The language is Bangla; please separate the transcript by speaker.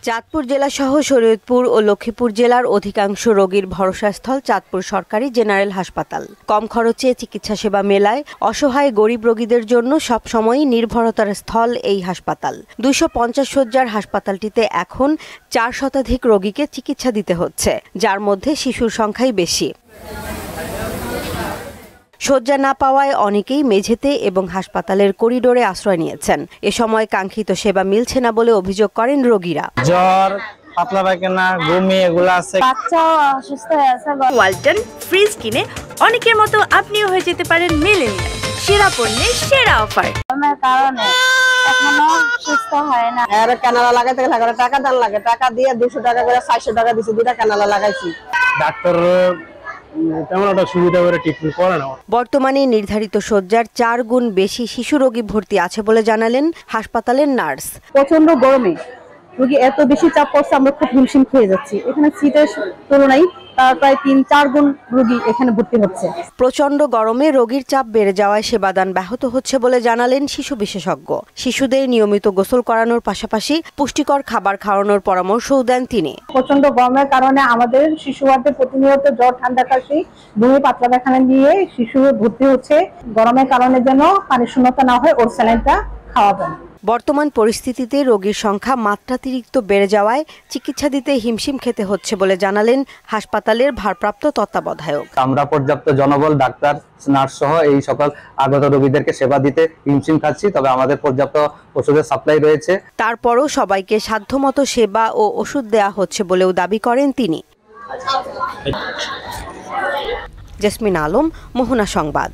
Speaker 1: চাঁদপুর জেলা সহ শরীয়তপুর ও লক্ষ্মীপুর জেলার অধিকাংশ রোগীর ভরসাস্থল চাঁদপুর সরকারি জেনারেল হাসপাতাল। কম খরচে চিকিৎসা সেবা মেলায় অসহায় গরিব রোগীদের জন্য সবসময়ই নির্ভরতার স্থল এই হাসপাতাল। 250 শয্যার হাসপাতালটিতে এখন 4 শতাধিক রোগীকে চিকিৎসা দিতে হচ্ছে, যার মধ্যে শিশুর সংখ্যাই বেশি। শয্যা না পাওয়ায় অনেকেই মেঝেতে এবং হাসপাতালের করিডোরে আশ্রয় নিয়েছেন। এ সময় কাঙ্ক্ষিত সেবা মিলছে না বলে অভিযোগ করেন রোগীরা।
Speaker 2: জ্বর, পাতলা পায়খানা, বমি এগুলো আছে।
Speaker 3: বাচ্চাও অসুস্থ হয়ে আছে।
Speaker 4: ওয়ালটন ফ্রিজ কিনে অনেকের মতো আপনিও হয়ে যেতে পারেন মিলেনিয়াল। সেরা পণ্যের সেরা অফার।
Speaker 3: আমার কারণে এখনো সুস্থ হয় না।
Speaker 5: এর ক্যানালা লাগাইতে গেলে টাকা দান লাগে, টাকা দিয়ে 200 টাকা করে 400 টাকা দিছি, দুটা ক্যানালা লাগাইছি।
Speaker 2: ডাক্তার তেমন একটা সুবিধা করে ট্রিটমেন্ট করে না।
Speaker 1: বর্তমানে নির্ধারিত শয্যার 4 গুণ বেশি শিশু রোগী ভর্তি আছে বলে জানালেন হাসপাতালের নার্স।
Speaker 6: প্রচন্ড গরমে রোগী এত বেশি চাপ পড়ছে, আমরা খুব হিমশিম খেয়ে যাচ্ছি। এখানে সিটের তুলনায় প্রায় 3-4 গুণ রোগী এখানে ভর্তি হচ্ছে।
Speaker 1: প্রচন্ড গরমে রোগীর চাপ বেড়ে যাওয়ায় সেবাদান ব্যাহত হচ্ছে বলে জানালেন শিশু বিশেষজ্ঞ। শিশুদের নিয়মিত গোসল করানোর পাশাপাশি পুষ্টিকর খাবার খাওয়ানোর পরামর্শও দেন তিনি।
Speaker 6: প্রচন্ড গরমের কারণে আমাদের শিশু ওয়ার্ডে প্রতিনিয়ত জ্বর, ঠান্ডা, কাশি, বমি, পাতলা পায়খানা নিয়ে শিশু ভর্তি হচ্ছে। গরমের কারণে যেন পানি শূন্যতা না হয়, ওর স্যালাইনটা খাওয়াবেন।
Speaker 1: বর্তমান পরিস্থিতিতে রোগীর সংখ্যা মাত্রাতিরিক্ত বেড়ে যাওয়ায় চিকিৎসা দিতে হিমশিম খেতে হচ্ছে বলে জানালেন হাসপাতালের ভারপ্রাপ্ত তত্ত্বাবধায়ক।
Speaker 7: আমরা পর্যাপ্ত জনবল, ডাক্তার, নার্স সহ এই সকল আগত রোগীদেরকে সেবা দিতে হিমশিম খাচ্ছি, তবে আমাদের পর্যাপ্ত ওষুধের সাপ্লাই রয়েছে।
Speaker 1: তারপরও সবাইকে সাধ্যমতো সেবা ও ওষুধ দেয়া হচ্ছে বলেও দাবি করেন তিনি। জেসমিন আলম, মোহনা সংবাদ।